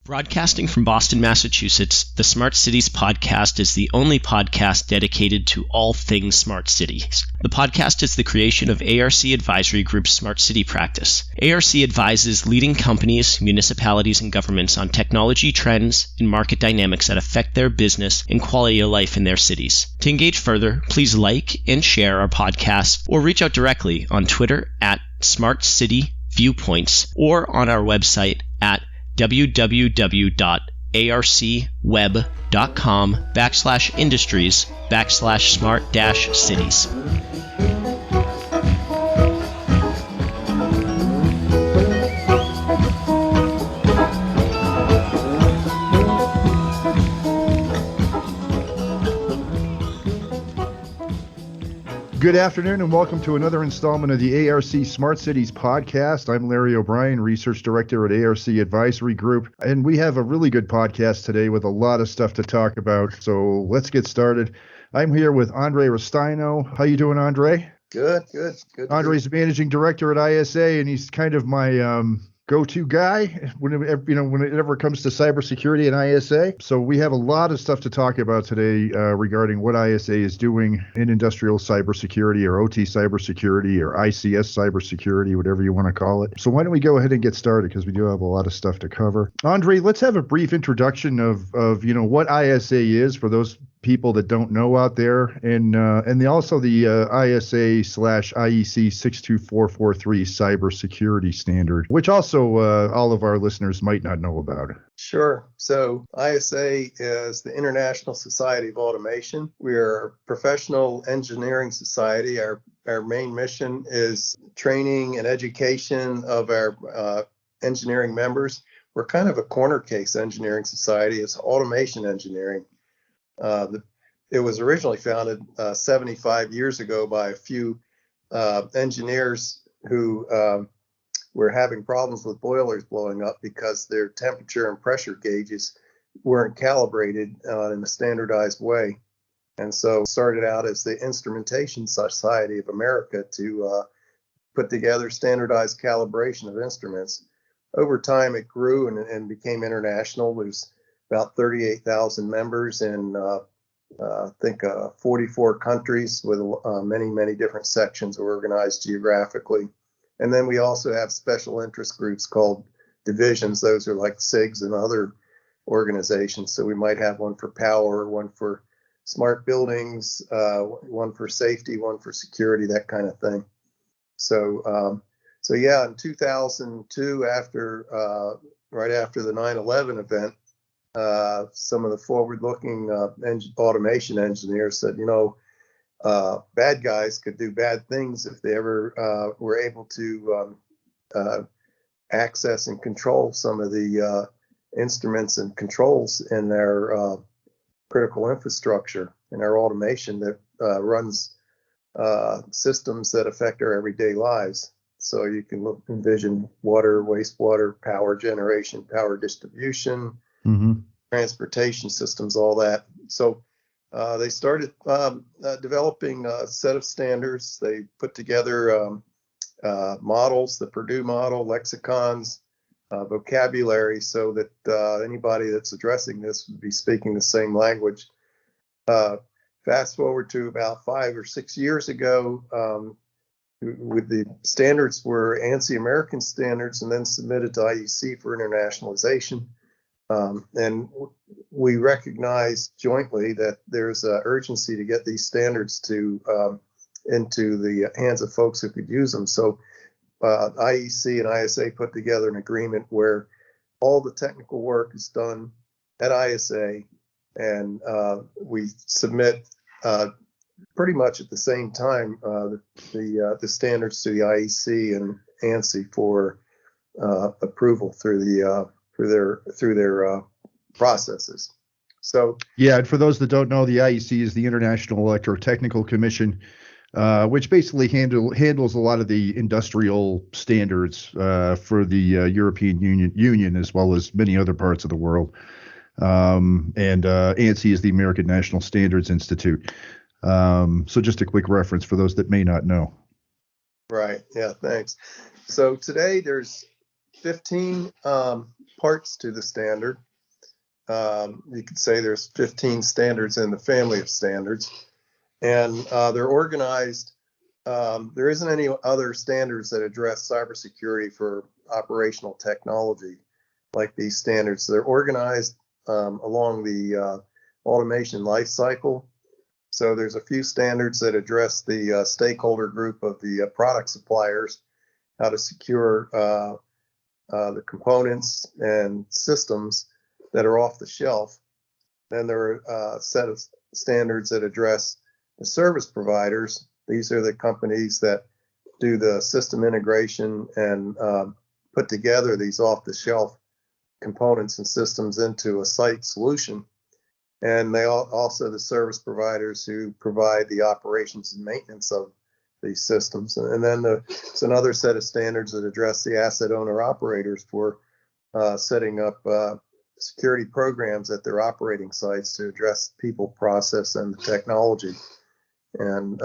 Broadcasting from Boston, Massachusetts, the Smart Cities podcast is the only podcast dedicated to all things smart cities. The podcast is the creation of ARC Advisory Group's Smart City practice. ARC advises leading companies, municipalities, and governments on technology trends and market dynamics that affect their business and quality of life in their cities. To engage further, please like and share our podcast or reach out directly on Twitter at Smart City Viewpoints or on our website at www.arcweb.com/industries/smart-cities. Good afternoon and welcome to another installment of the ARC Smart Cities podcast. I'm Larry O'Brien, Research Director at ARC Advisory Group, and we have a really good podcast today with a lot of stuff to talk about. So let's get started. I'm here with Andre Ristaino. How you doing, Andre? Good. Andre's the Managing Director at ISA, and he's kind of my go-to guy when it ever comes to cybersecurity and ISA. So we have a lot of stuff to talk about today regarding what ISA is doing in industrial cybersecurity or OT cybersecurity or ICS cybersecurity, whatever you want to call it. So why don't we go ahead and get started, because we do have a lot of stuff to cover. Andre, let's have a brief introduction of what ISA is for those people that don't know out there, and also the ISA/IEC 62443 cybersecurity standard, which also all of our listeners might not know about. Sure. So ISA is the International Society of Automation. We are a professional engineering society. Our main mission is training and education of our engineering members. We're kind of a corner case engineering society. It's automation engineering. It was originally founded 75 years ago by a few engineers who were having problems with boilers blowing up because their temperature and pressure gauges weren't calibrated in a standardized way. And so started out as the Instrumentation Society of America to put together standardized calibration of instruments. Over time, it grew and became international. There's about 38,000 members in, I think, 44 countries with many different sections organized geographically. And then we also have special interest groups called divisions. Those are like SIGs and other organizations. So we might have one for power, one for smart buildings, one for safety, one for security, that kind of thing. So yeah, in 2002, right after the 9/11 event, some of the forward-looking automation engineers said, bad guys could do bad things if they ever were able to access and control some of the instruments and controls in their critical infrastructure and our automation that runs systems that affect our everyday lives. So you can envision water, wastewater, power generation, power distribution, transportation systems, all that. So they started developing a set of standards. They put together models, the Purdue model, lexicons, vocabulary, so that anybody that's addressing this would be speaking the same language. Fast forward to about 5 or 6 years ago, with the standards were ANSI American standards and then submitted to IEC for internationalization. And we recognize jointly that there's an urgency to get these standards into the hands of folks who could use them. So IEC and ISA put together an agreement where all the technical work is done at ISA, and we submit pretty much at the same time the standards to the IEC and ANSI for approval through their processes. So yeah, and for those that don't know, the IEC is the International Electrotechnical Commission, which basically handles a lot of the industrial standards for the European Union as well as many other parts of the world. And ANSI is the American National Standards Institute. So just a quick reference for those that may not know. Right. Yeah, thanks. So today there's 15 parts to the standard. You could say there's 15 standards in the family of standards, and they're organized. There isn't any other standards that address cybersecurity for operational technology like these standards. They're organized along the automation life cycle. So there's a few standards that address the stakeholder group of the product suppliers, how to secure the components and systems that are off the shelf. Then there are a set of standards that address the service providers. These are the companies that do the system integration and put together these off-the-shelf components and systems into a site solution. And they also the service providers who provide the operations and maintenance of these systems. And then there's another set of standards that address the asset owner operators for setting up security programs at their operating sites to address people, process, and the technology. And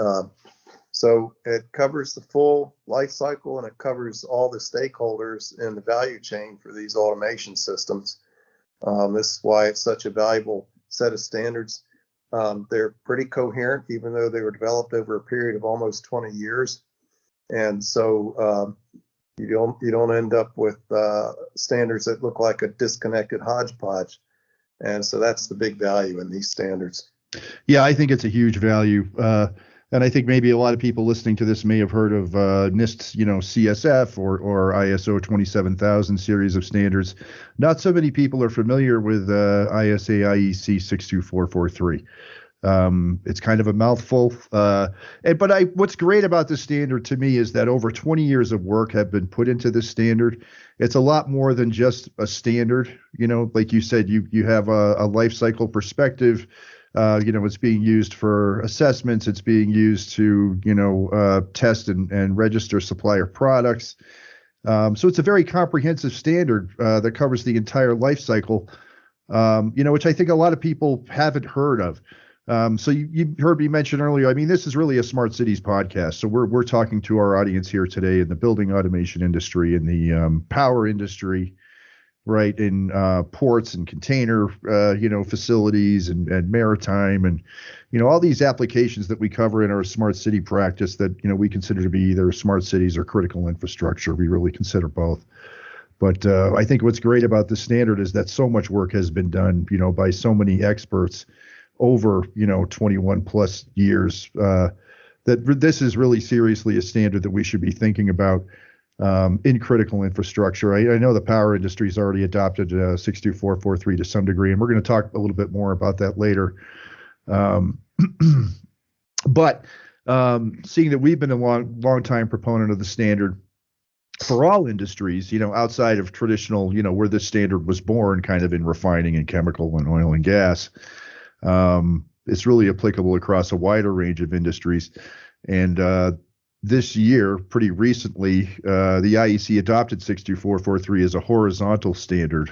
so it covers the full life cycle, and it covers all the stakeholders in the value chain for these automation systems. This is why it's such a valuable set of standards. They're pretty coherent, even though they were developed over a period of almost 20 years. And so you don't end up with standards that look like a disconnected hodgepodge. And so that's the big value in these standards. Yeah, I think it's a huge value. And I think maybe a lot of people listening to this may have heard of NIST, CSF or ISO 27000 series of standards. Not so many people are familiar with ISA IEC 62443. It's kind of a mouthful. But what's great about this standard to me is that over 20 years of work have been put into this standard. It's a lot more than just a standard. Like you said, you have a life cycle perspective. It's being used for assessments. It's being used to, test and register supplier products. So it's a very comprehensive standard that covers the entire life cycle, which I think a lot of people haven't heard of. So you heard me mention earlier, this is really a Smart Cities podcast. So we're talking to our audience here today in the building automation industry, in the power industry, right, in ports and container, facilities and maritime and, all these applications that we cover in our smart city practice that, we consider to be either smart cities or critical infrastructure. We really consider both. But I think what's great about this standard is that so much work has been done, by so many experts over, 21 plus years, that this is really seriously a standard that we should be thinking about in critical infrastructure. I know the power industry has already adopted 62443 to some degree, and we're going to talk a little bit more about that later. But seeing that we've been a long time proponent of the standard for all industries, outside of traditional, where this standard was born, kind of in refining and chemical and oil and gas, it's really applicable across a wider range of industries. And this year, pretty recently, the IEC adopted 62443 as a horizontal standard.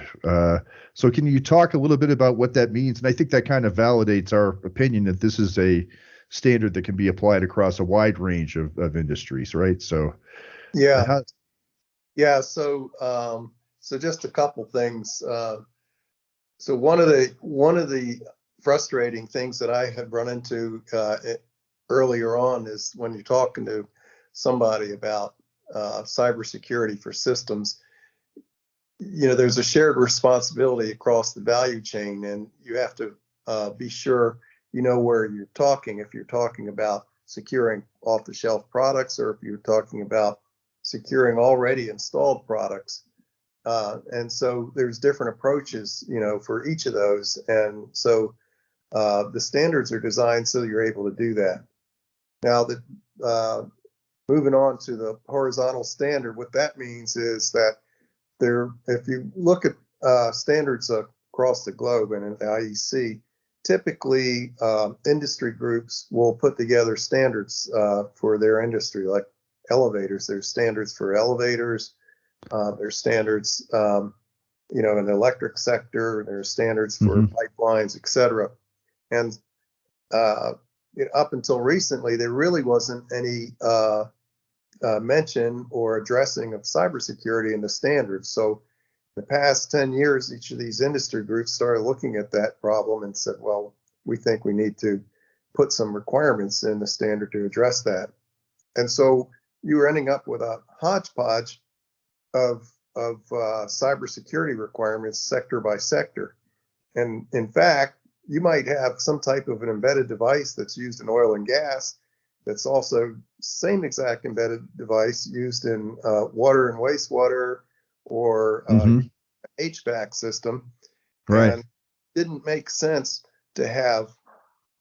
So can you talk a little bit about what that means? And I think that kind of validates our opinion that this is a standard that can be applied across a wide range of industries, right? So yeah. So just a couple things. So one of the frustrating things that I had run into earlier on is when you're talking to somebody about cybersecurity for systems, there's a shared responsibility across the value chain, and you have to be sure where you're talking. If you're talking about securing off-the-shelf products, or if you're talking about securing already installed products. And so there's different approaches, for each of those. And so the standards are designed so you're able to do that. Now, moving on to the horizontal standard, what that means is that if you look at standards across the globe and in the IEC, typically industry groups will put together standards for their industry, like elevators. There's standards for elevators. There's standards, in the electric sector. There's standards for pipelines, et cetera. And up until recently, there really wasn't any mention or addressing of cybersecurity in the standards. So The past 10 years, each of these industry groups started looking at that problem and said, well, we think we need to put some requirements in the standard to address that. And so you were ending up with a hodgepodge of cybersecurity requirements sector by sector. And in fact, you might have some type of an embedded device that's used in oil and gas that's also same exact embedded device used in water and wastewater or HVAC system. Right. And it didn't make sense to have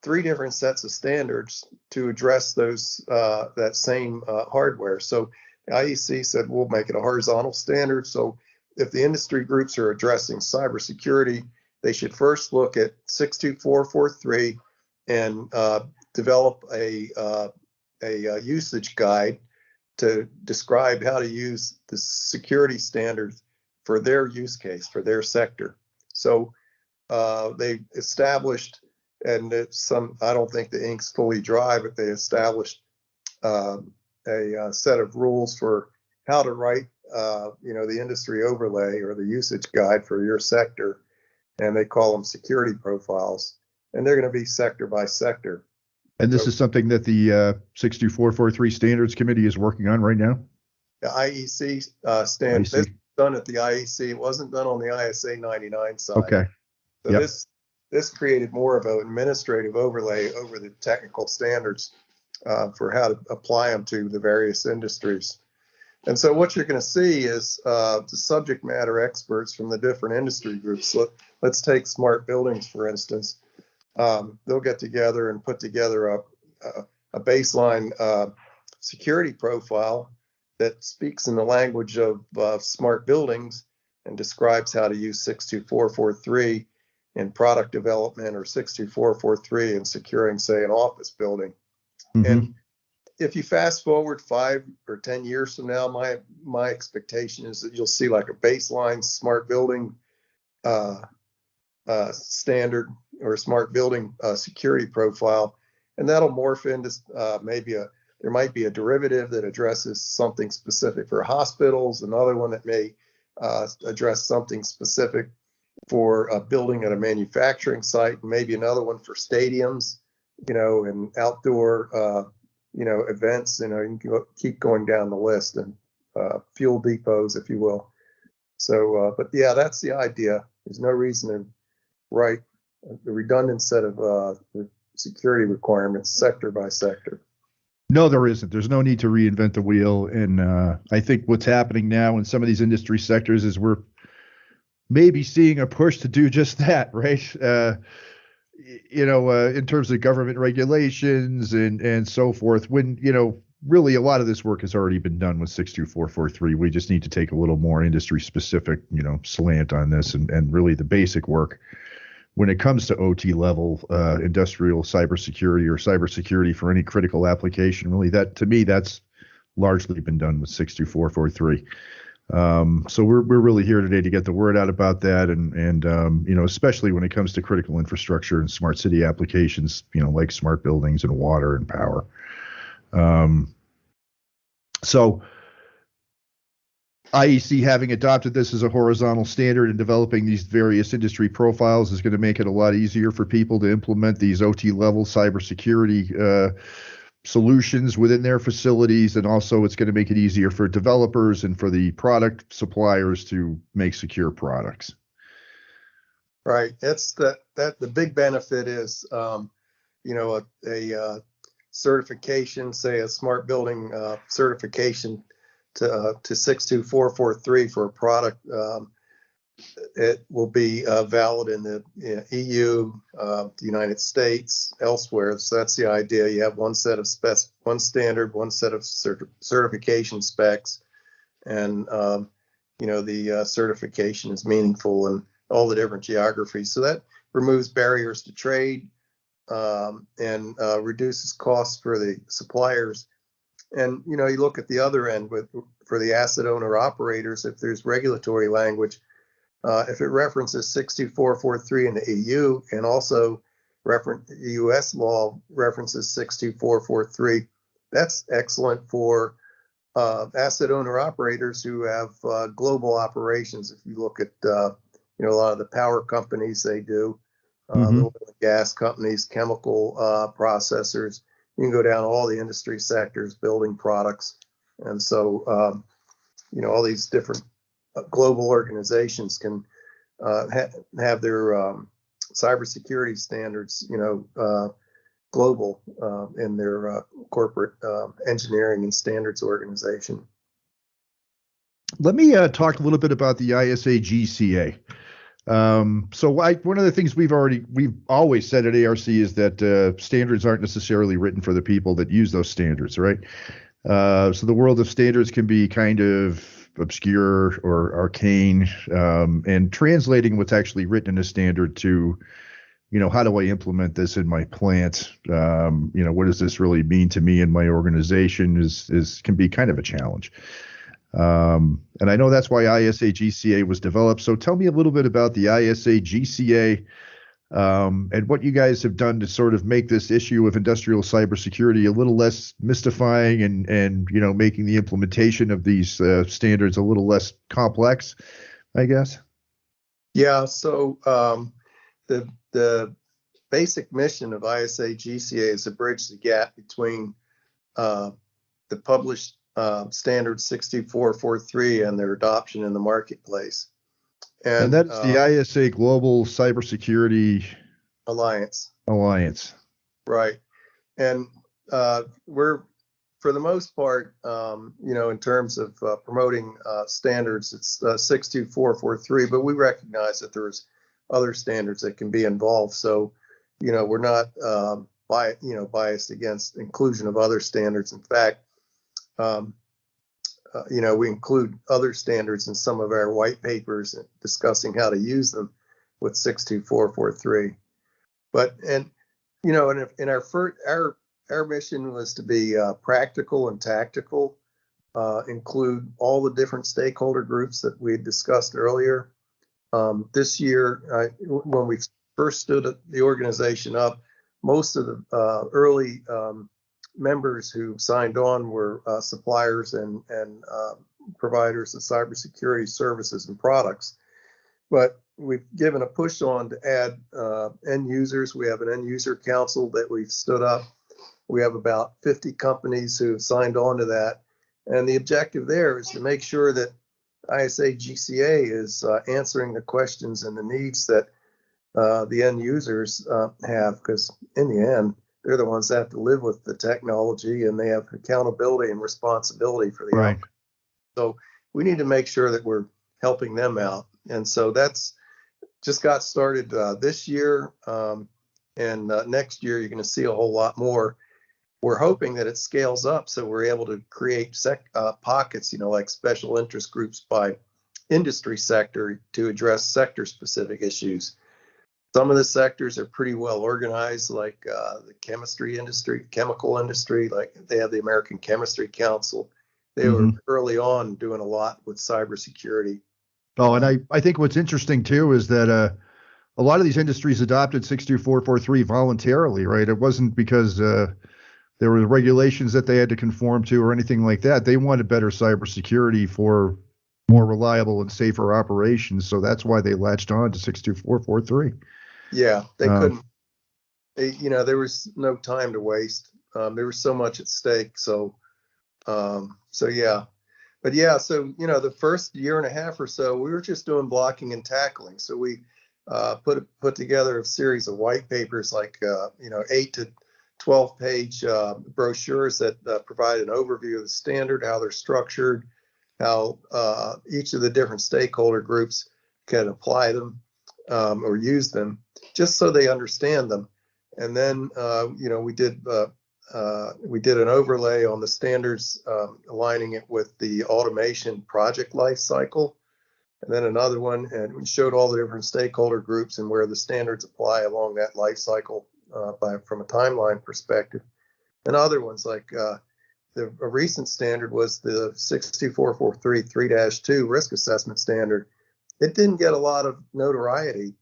3 different sets of standards to address those that same hardware. So the IEC said, we'll make it a horizontal standard. So if the industry groups are addressing cybersecurity, they should first look at 62443 and develop a usage guide to describe how to use the security standards for their use case, for their sector. So they established, and it's I don't think the ink's fully dry, but they established a set of rules for how to write, the industry overlay or the usage guide for your sector, and they call them security profiles, and they're going to be sector by sector. And this is something that the 62443 Standards Committee is working on right now? The IEC standard, this was done at the IEC. It wasn't done on the ISA 99 side. Okay. So this created more of an administrative overlay over the technical standards for how to apply them to the various industries. And so what you're going to see is the subject matter experts from the different industry groups. Let's take smart buildings, for instance. They'll get together and put together a baseline security profile that speaks in the language of smart buildings and describes how to use 62443 in product development or 62443 in securing, say, an office building. And if you fast forward 5 or 10 years from now, my expectation is that you'll see like a baseline smart building standard or smart building security profile, and that'll morph into there might be a derivative that addresses something specific for hospitals, another one that may address something specific for a building at a manufacturing site, maybe another one for stadiums, and outdoor events, you can keep going down the list, and fuel depots, if you will. So, but yeah, that's the idea. There's no reason to write the redundant set of security requirements sector by sector. No, there isn't. There's no need to reinvent the wheel. And I think what's happening now in some of these industry sectors is we're maybe seeing a push to do just that, right? In terms of government regulations and so forth, when, really a lot of this work has already been done with 62443. We just need to take a little more industry specific, slant on this and really the basic work when it comes to OT level industrial cybersecurity or cybersecurity for any critical application. Really, that to me, that's largely been done with 62443. So we're really here today to get the word out about that, and especially when it comes to critical infrastructure and smart city applications, like smart buildings and water and power. So IEC having adopted this as a horizontal standard and developing these various industry profiles is going to make it a lot easier for people to implement these OT level cybersecurity solutions within their facilities, and also it's going to make it easier for developers and for the product suppliers to make secure products. Right. That's the big benefit is a certification, say a smart building certification to 62443 for a product. It will be valid in the EU, the United States, elsewhere. So that's the idea. You have one set of one standard, one set of certification specs, and the certification is meaningful in all the different geographies. So that removes barriers to trade and reduces costs for the suppliers. And you look at the other end for the asset owner operators. If there's regulatory language. If it references 62443 in the EU and also US law references 62443, that's excellent for asset owner operators who have global operations. If you look at a lot of the power companies, they do the oil and gas companies, chemical processors. You can go down all the industry sectors, building products, and so all these different global organizations can have their cybersecurity standards, global in their corporate engineering and standards organization. Let me talk a little bit about the ISA GCA. One of the things we've always said at ARC is that standards aren't necessarily written for the people that use those standards, right? So the world of standards can be kind of obscure or arcane, and translating what's actually written in a standard to, how do I implement this in my plant? What does this really mean to me and my organization can be kind of a challenge. And I know that's why ISA GCA was developed. So tell me a little bit about the ISA GCA, and what you guys have done to sort of make this issue of industrial cybersecurity a little less mystifying and making the implementation of these standards a little less complex, I guess. Yeah. So the basic mission of ISA GCA is to bridge the gap between the published standard 62443 and their adoption in the marketplace. And that's the ISA Global Cybersecurity Alliance. Right. And we're, for the most part, in terms of promoting standards, it's 62443, but we recognize that there's other standards that can be involved. So, we're not biased against inclusion of other standards. In fact, we include other standards in some of our white papers discussing how to use them with 62443. But in our mission was to be practical and tactical, include all the different stakeholder groups that we had discussed earlier. This year, when we first stood the organization up, most of the early members who signed on were suppliers and providers of cybersecurity services and products. But we've given a push on to add end users. We have an end user council that we've stood up. We have about 50 companies who have signed on to that. And the objective there is to make sure that ISA GCA is answering the questions and the needs that the end users have, because in the end, they're the ones that have to live with the technology, and they have accountability and responsibility for the outcome. So we need to make sure that we're helping them out. And so that's just got started this year. And next year, you're going to see a whole lot more. We're hoping that it scales up so we're able to create pockets, like special interest groups by industry sector to address sector specific issues. Some of the sectors are pretty well organized, like the chemistry industry, chemical industry, like they have the American Chemistry Council. They were early on doing a lot with cybersecurity. Oh, and I think what's interesting too is that a lot of these industries adopted 62443 voluntarily, right? It wasn't because there were regulations that they had to conform to or anything like that. They wanted better cybersecurity for more reliable and safer operations. So that's why they latched on to 62443. Yeah, they couldn't. There was no time to waste. There was so much at stake. So yeah. But yeah, so the first year and a half or so, we were just doing blocking and tackling. So we put together a series of white papers, like 8 to 12 page brochures that provide an overview of the standard, how they're structured, how each of the different stakeholder groups can apply them or use them, just so they understand them. And then we did an overlay on the standards, aligning it with the automation project life cycle, and then another one, and we showed all the different stakeholder groups and where the standards apply along that life cycle from a timeline perspective. And other ones, like a recent standard was the 62443 3-2 risk assessment standard. It didn't get a lot of notoriety,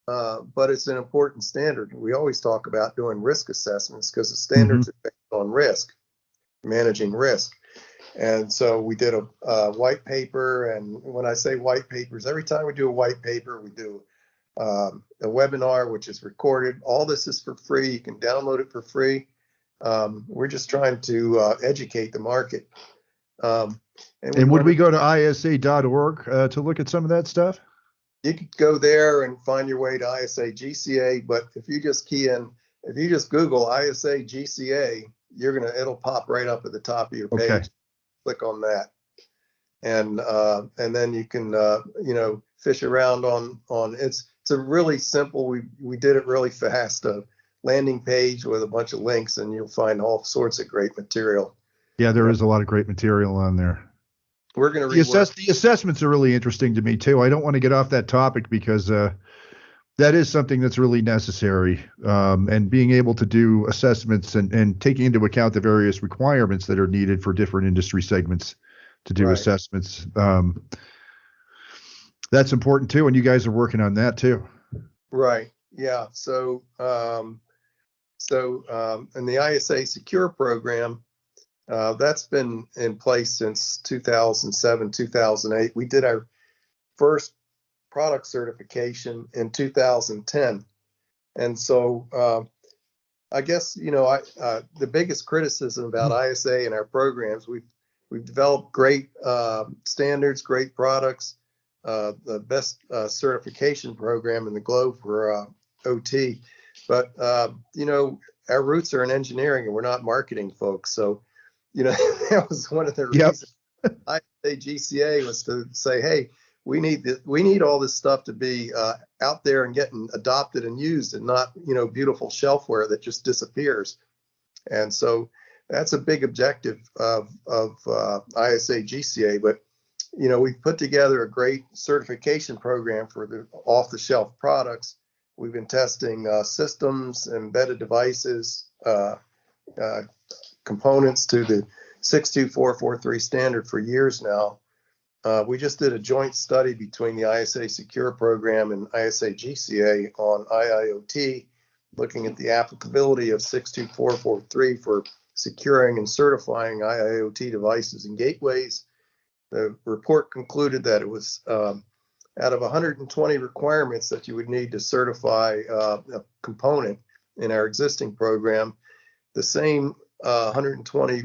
but it's an important standard. We always talk about doing risk assessments because the standards are based on risk, managing risk. And so we did a white paper. And when I say white papers, every time we do a white paper, we do a webinar, which is recorded. All this is for free. You can download it for free. We're just trying to educate the market. And would we go to isa.org to look at some of that stuff? You could go there and find your way to ISA GCA, but if you just Google ISA GCA, it'll pop right up at the top of your page. Okay. Click on that, and then you can fish around on it's a really simple. We did it really fast. A landing page with a bunch of links, and you'll find all sorts of great material. Yeah, there is a lot of great material on there. We're going to the assessments are really interesting to me too. I don't want to get off that topic because that is something that's really necessary. And being able to do assessments and taking into account the various requirements that are needed for different industry segments to do assessments. That's important too. And you guys are working on that too. Right. Yeah. So in the ISA Secure program, that's been in place since 2007, 2008. We did our first product certification in 2010. And so I guess, the biggest criticism about ISA and our programs, we've developed great standards, great products, the best certification program in the globe for OT. But, our roots are in engineering and we're not marketing folks. So, that was one of the reasons I say GCA was to say, hey, we need all this stuff to be out there and getting adopted and used, and not beautiful shelfware that just disappears. And so that's a big objective of ISA GCA. But we've put together a great certification program for the off-the-shelf products. We've been testing systems, embedded devices, components to the 62443 standard for years now. We just did a joint study between the ISA Secure program and ISA GCA on IIoT, looking at the applicability of 62443 for securing and certifying IIoT devices and gateways. The report concluded that it was out of 120 requirements that you would need to certify a component in our existing program, the same 120,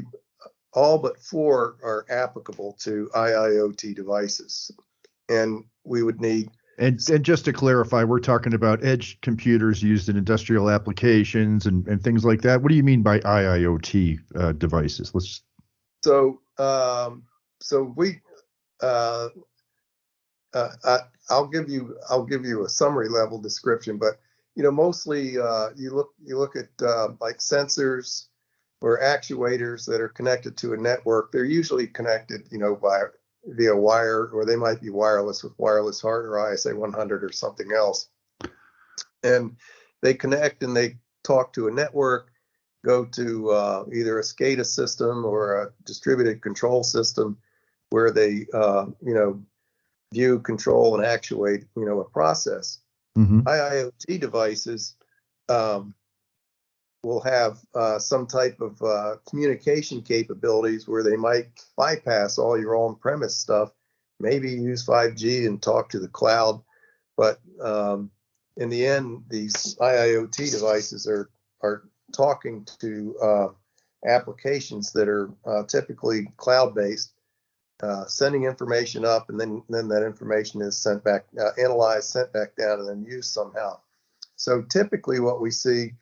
all but 4 are applicable to IIoT devices. And we would need. And just to clarify, we're talking about edge computers used in industrial applications and things like that. What do you mean by IIoT devices? I'll give you a summary level description, but mostly you look at like sensors or actuators that are connected to a network. They're usually connected, via wire, or they might be wireless with wireless HART or ISA 100 or something else. And they connect and they talk to a network, go to either a SCADA system or a distributed control system where they, view, control, and actuate, a process. Mm-hmm. IIoT devices will have some type of communication capabilities where they might bypass all your on-premise stuff, maybe use 5G and talk to the cloud. But in the end, these IIoT devices are talking to applications that are typically cloud-based, sending information up, and then that information is sent back, analyzed, sent back down, and then used somehow. So typically what we see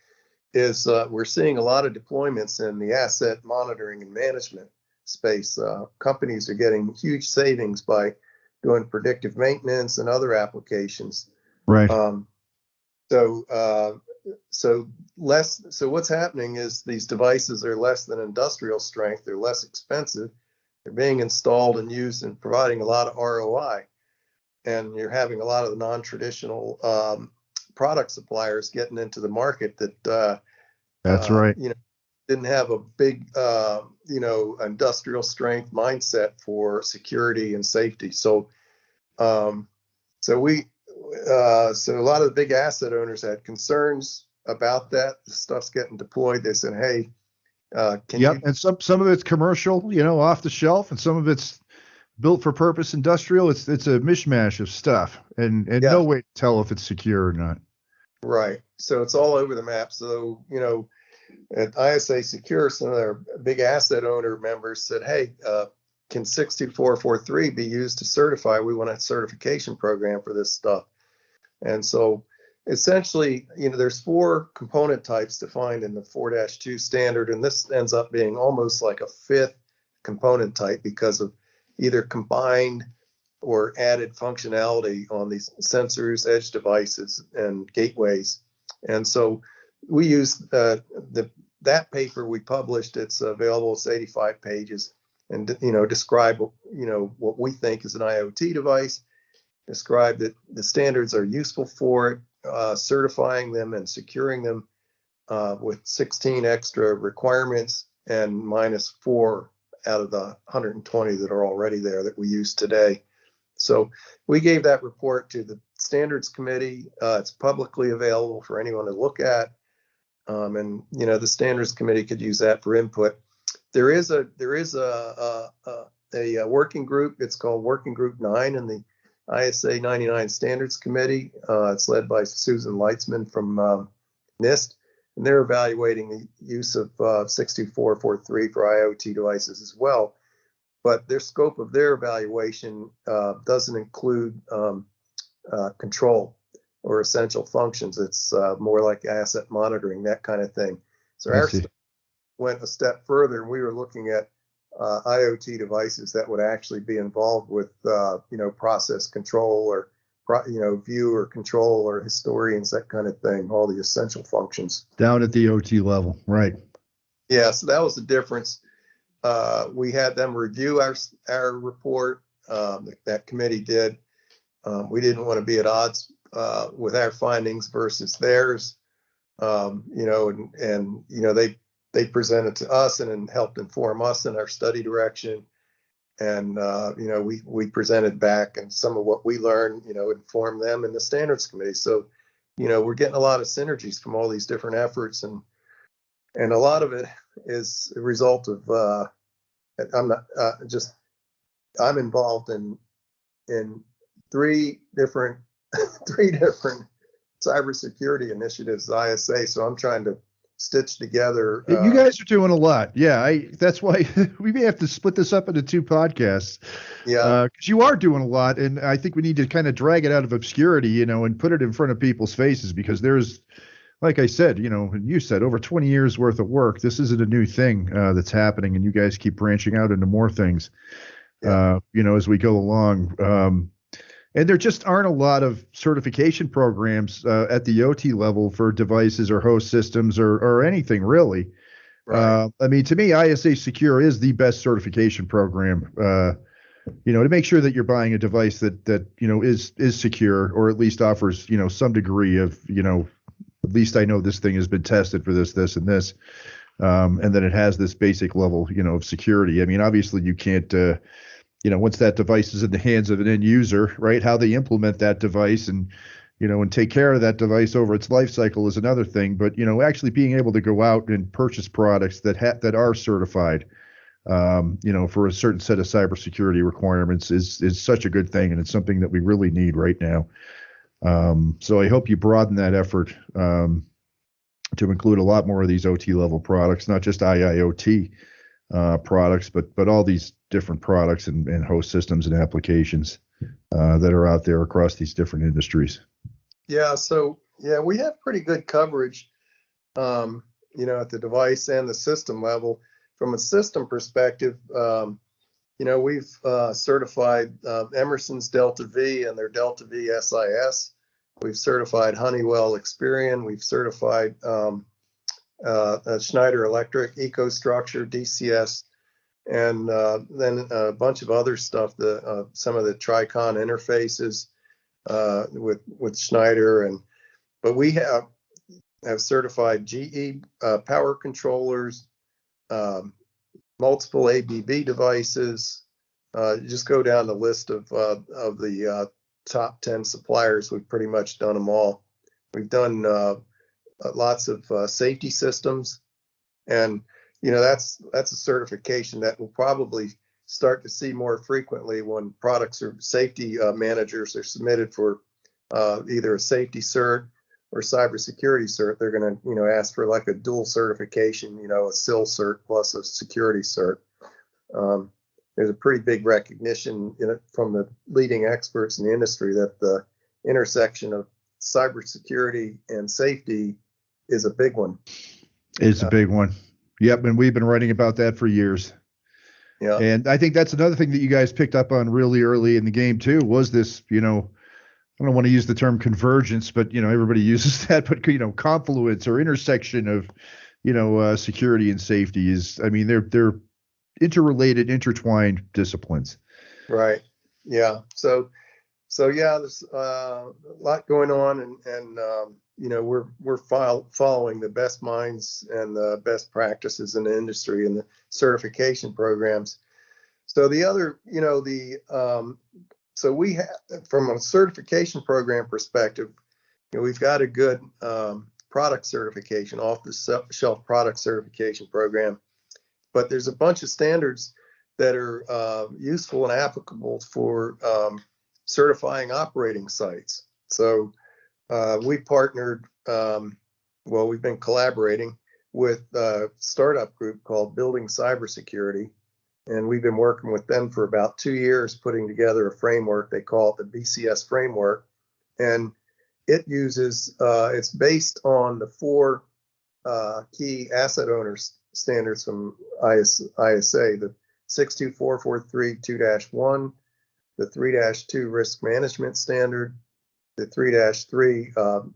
is we're seeing a lot of deployments in the asset monitoring and management space. Companies are getting huge savings by doing predictive maintenance and other applications. Right. So what's happening is these devices are less than industrial strength. They're less expensive. They're being installed and used and providing a lot of ROI. And you're having a lot of the non-traditional product suppliers getting into the market that that's right. Didn't have a big industrial strength mindset for security and safety. So a lot of the big asset owners had concerns about that. The stuff's getting deployed. They said, hey, Can Yep, you? and some of it's commercial, off the shelf, and some of it's built for purpose industrial. It's a mishmash of stuff, and Yeah, no way to tell if it's secure or not. right. So it's all over the map. So, at ISA Secure, some of their big asset owner members said, hey, can 62443 be used to certify? We want a certification program for this stuff. And so essentially, there's 4 component types defined in the 4-2 standard, and this ends up being almost like a 5th component type because of either combined or added functionality on these sensors, edge devices, and gateways. And so we use that paper we published. It's available. It's 85 pages, and describe what we think is an IoT device. Describe that the standards are useful for it, certifying them and securing them with 16 extra requirements and minus 4 out of the 120 that are already there that we use today. So we gave that report to the standards committee. It's publicly available for anyone to look at. And the standards committee could use that for input. There is a working group. It's called Working Group 9 in the ISA 99 Standards Committee. It's led by Susan Leitzman from NIST, and they're evaluating the use of 62443 for IoT devices as well. But their scope of their evaluation doesn't include control or essential functions. It's more like asset monitoring, that kind of thing. So our study went a step further, and we were looking at IoT devices that would actually be involved with, process control or, view or control or historians, that kind of thing, all the essential functions. Down at the OT level, right. Yeah, so that was the difference. We had them review our report. That committee did. We didn't want to be at odds with our findings versus theirs. They presented to us and helped inform us in our study direction. And, we presented back, and some of what we learned, informed them in the standards committee. So, we're getting a lot of synergies from all these different efforts. And a lot of it is a result of, I'm involved in 3 different cybersecurity initiatives at ISA. So I'm trying to stitch together. You guys are doing a lot. Yeah, that's why we may have to split this up into 2 podcasts. Yeah. Because you are doing a lot, and I think we need to kind of drag it out of obscurity, and put it in front of people's faces, because there's, like I said, and you said, over 20 years worth of work. This isn't a new thing that's happening, and you guys keep branching out into more things, as we go along. And there just aren't a lot of certification programs at the OT level for devices or host systems or anything really. Right. To me, ISA Secure is the best certification program. To make sure that you're buying a device that is secure, or at least offers some degree of at least I know this thing has been tested for this, and this, and that it has this basic level of security. Obviously you can't. Once that device is in the hands of an end user, right, how they implement that device and take care of that device over its life cycle is another thing. But, actually being able to go out and purchase products that are certified, for a certain set of cybersecurity requirements is such a good thing. And it's something that we really need right now. So I hope you broaden that effort to include a lot more of these OT level products, not just IIoT products, but all these different products and host systems and applications that are out there across these different industries. Yeah. So we have pretty good coverage, at the device and the system level. From a system perspective, we've certified Emerson's Delta V and their Delta V SIS. We've certified Honeywell Experian. We've certified Schneider Electric EcoStruxure DCS, and then a bunch of other stuff. Some of the Tricon interfaces with Schneider, but we have certified GE power controllers, multiple ABB devices. Just go down the list of the top 10 suppliers. We've pretty much done them all. We've done lots of safety systems, and that's a certification that we'll probably start to see more frequently when products or safety managers are submitted for either a safety cert or cybersecurity cert. They're going to, ask for like a dual certification, a SIL cert plus a security cert. There's a pretty big recognition in it from the leading experts in the industry that the intersection of cybersecurity and safety is a big one. It's a big one. Yep, and we've been writing about that for years. Yeah. And I think that's another thing that you guys picked up on really early in the game too, was this, I don't want to use the term convergence, but everybody uses that, but confluence or intersection of security and safety is, they're interrelated, intertwined disciplines. Right. Yeah. So yeah, there's a lot going on, and we're following the best minds and the best practices in the industry and the certification programs. So the other, so we have, from a certification program perspective, we've got a good product certification, off the shelf product certification program, but there's a bunch of standards that are useful and applicable for certifying operating sites. So we partnered, we've been collaborating with a startup group called Building Cybersecurity, and we've been working with them for about 2 years, putting together a framework. They call it the BCS framework, and it uses, it's based on the 4 key asset owners standards from ISA, the 62443-2-1, the 3-2 risk management standard, the 3-3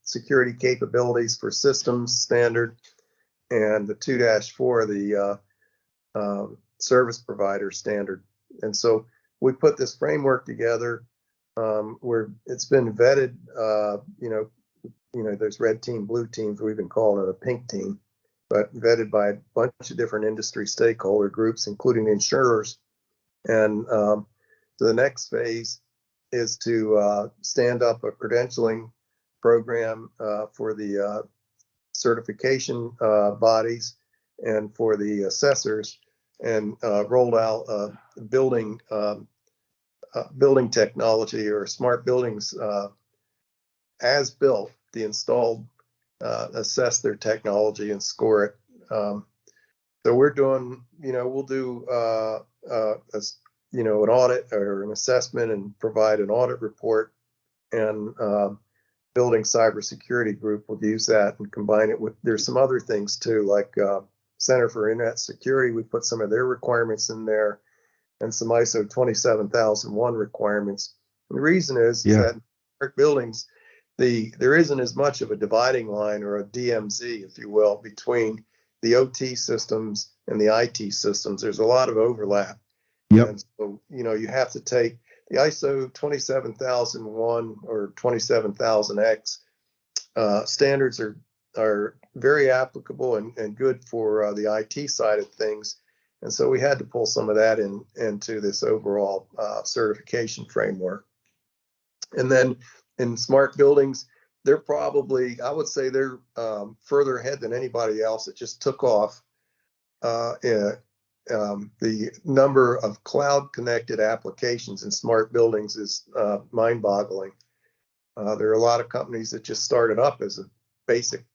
security capabilities for systems standard, and the 2-4 the service provider standard. And so we put this framework together where it's been vetted. There's red team, blue teams. We've been calling it a pink team, but vetted by a bunch of different industry stakeholder groups, including insurers. And so the next phase is to stand up a credentialing program for the certification bodies and for the assessors, and rolled out building technology or smart buildings as built. The installed assess their technology and score it. So we're doing, we'll do an audit or an assessment and provide an audit report, and Building Cybersecurity Group will use that and combine it with, there's some other things too, like Center for Internet Security. We put some of their requirements in there, and some ISO 27001 requirements. And the reason is that in buildings, there isn't as much of a dividing line, or a DMZ, if you will, between the OT systems and the IT systems. There's a lot of overlap. Yep. And so, you have to take the ISO 27001 or 27000X standards are very applicable and good for the IT side of things. And so we had to pull some of that into this overall certification framework. And then in smart buildings, they're probably, I would say they're further ahead than anybody else. It just took off. The number of cloud-connected applications in smart buildings is mind-boggling. There are a lot of companies that just started up as a basic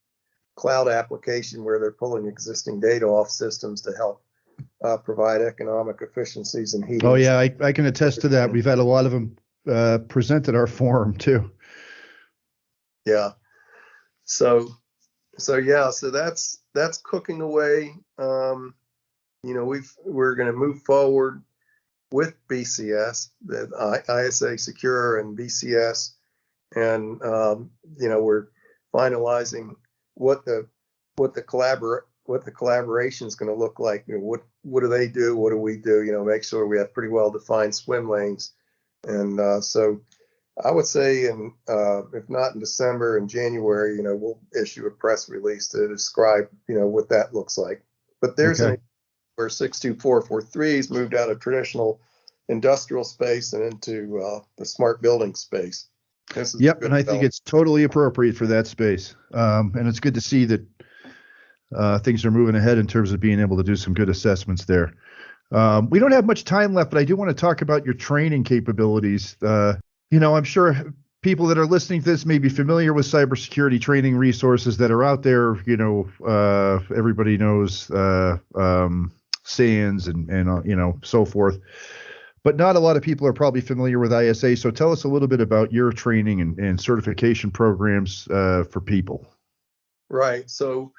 cloud application where they're pulling existing data off systems to help provide economic efficiencies and heating. Oh yeah, I can attest to that. We've had a lot of them present at our forum too. Yeah. So that's cooking away. We're going to move forward with BCS, the ISA Secure and BCS, and we're finalizing what the collaboration is going to look like. What do they do? What do we do? Make sure we have pretty well defined swim lanes. And so I would say, if not in December, in January, we'll issue a press release to describe what that looks like. But there's where 62443 is moved out of traditional industrial space and into the smart building space. Yep, and I think it's totally appropriate for that space. And it's good to see that things are moving ahead in terms of being able to do some good assessments there. We don't have much time left, but I do want to talk about your training capabilities. I'm sure people that are listening to this may be familiar with cybersecurity training resources that are out there. Everybody knows SANS and so forth. But not a lot of people are probably familiar with ISA. So tell us a little bit about your training and certification programs for people. Right. So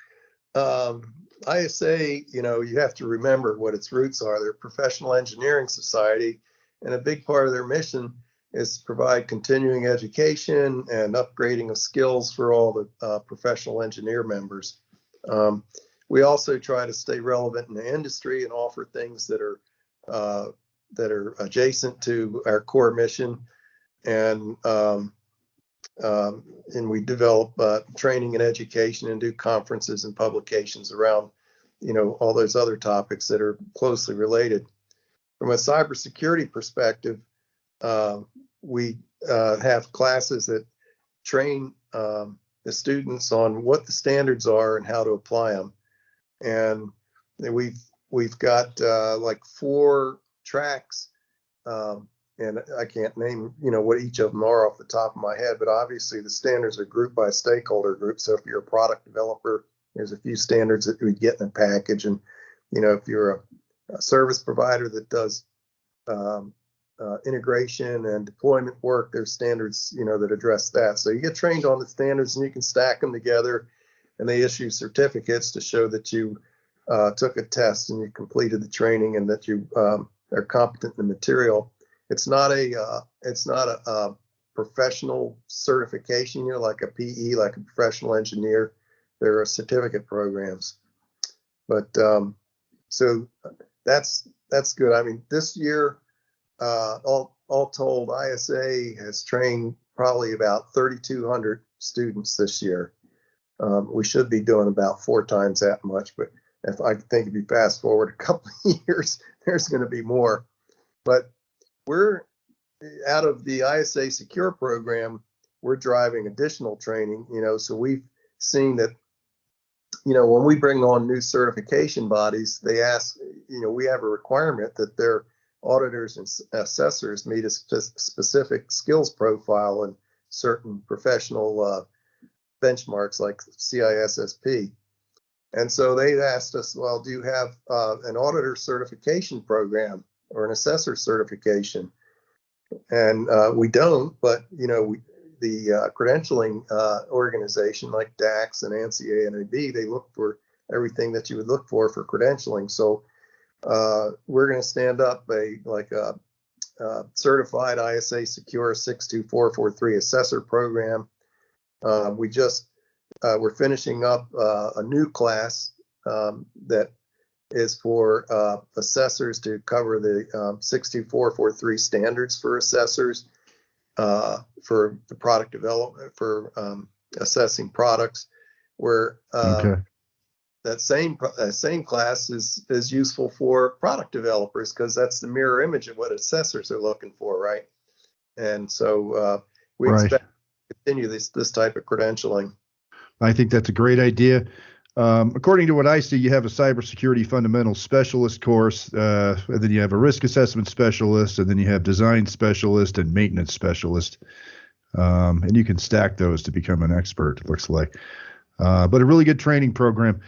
ISA, you have to remember what its roots are. They're a professional engineering society, and a big part of their mission is to provide continuing education and upgrading of skills for all the professional engineer members. We also try to stay relevant in the industry and offer things that are adjacent to our core mission, and we develop training and education and do conferences and publications around, all those other topics that are closely related. From a cybersecurity perspective, we have classes that train the students on what the standards are and how to apply them. And we've got like 4 tracks, and I can't name what each of them are off the top of my head, but obviously the standards are grouped by stakeholder group. So if you're a product developer, there's a few standards that we get in a package, and if you're a service provider that does integration and deployment work, there's standards that address that. So you get trained on the standards, and you can stack them together, and they issue certificates to show that you took a test and you completed the training and that you are competent in the material. It's not a professional certification, like a PE, like a professional engineer. There are certificate programs, but so that's good. I mean, this year, all told, ISA has trained probably about 3,200 students this year. We should be doing about 4 times that much, but if you fast forward a couple of years, there's going to be more. But we're out of the ISA Secure program, we're driving additional training, so we've seen that, when we bring on new certification bodies, they ask, we have a requirement that their auditors and assessors meet a specific skills profile and certain professional benchmarks like CISSP. And so they asked us, well, do you have an auditor certification program or an assessor certification? And we don't, but the credentialing organization like DAX and ANSI ANAB, they look for everything that you would look for credentialing. So we're going to stand up a certified ISA Secure 62443 assessor program. We're finishing up a new class that is for assessors to cover the 62443 standards for assessors, for the product development, for assessing products, where that same class is useful for product developers, because that's the mirror image of what assessors are looking for, right? And so we expect to continue this type of credentialing. I think that's a great idea. According to what I see, you have a cybersecurity fundamentals specialist course, and then you have a risk assessment specialist, and then you have design specialist and maintenance specialist. And you can stack those to become an expert, it looks like. But a really good training program.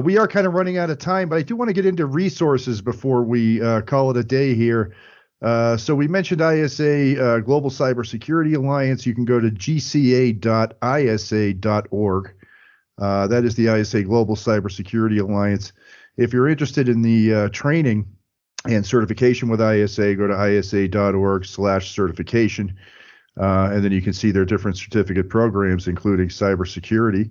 We are kind of running out of time, but I do want to get into resources before we call it a day here. So we mentioned ISA, Global Cybersecurity Alliance. You can go to gca.isa.org. That is the ISA Global Cybersecurity Alliance. If you're interested in the training and certification with ISA, go to isa.org/certification. And then you can see their different certificate programs, including cybersecurity.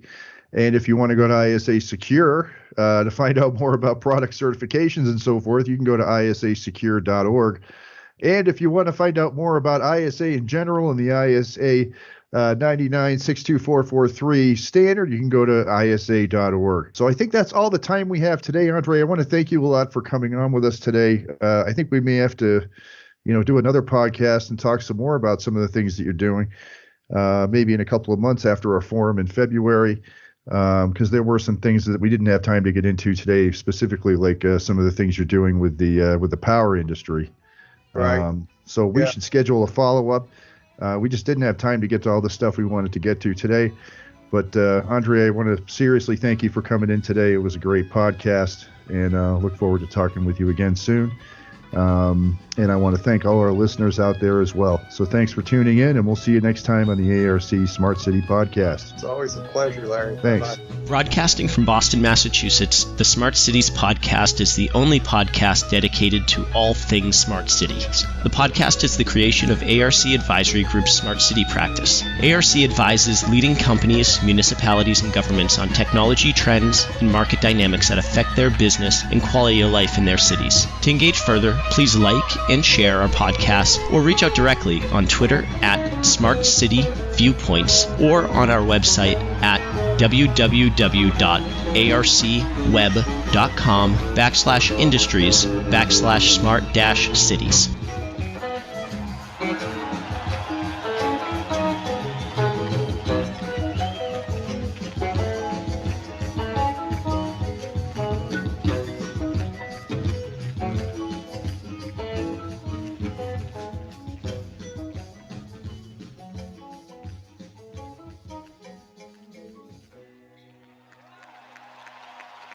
And if you want to go to ISA Secure to find out more about product certifications and so forth, you can go to isasecure.org. And if you want to find out more about ISA in general and the ISA 9962443 standard, you can go to isa.org. So I think that's all the time we have today, Andre. I want to thank you a lot for coming on with us today. I think we may have to, do another podcast and talk some more about some of the things that you're doing, maybe in a couple of months after our forum in February. because there were some things that we didn't have time to get into today, specifically like some of the things you're doing with the power industry. Right. So we should schedule a follow-up. We just didn't have time to get to all the stuff we wanted to get to today. But Andre, I want to seriously thank you for coming in today. It was a great podcast, and look forward to talking with you again soon. And I want to thank all our listeners out there as well. So thanks for tuning in, and we'll see you next time on the ARC Smart City Podcast. It's always a pleasure, Larry. Thanks. Bye-bye. Broadcasting from Boston, Massachusetts, the Smart Cities Podcast is the only podcast dedicated to all things smart cities. The podcast is the creation of ARC Advisory Group's Smart City practice. ARC advises leading companies, municipalities, and governments on technology trends and market dynamics that affect their business and quality of life in their cities. To engage further, please like and share our podcast or reach out directly on Twitter at Smart City Viewpoints or on our website at www.arcweb.com/industries/smart-cities.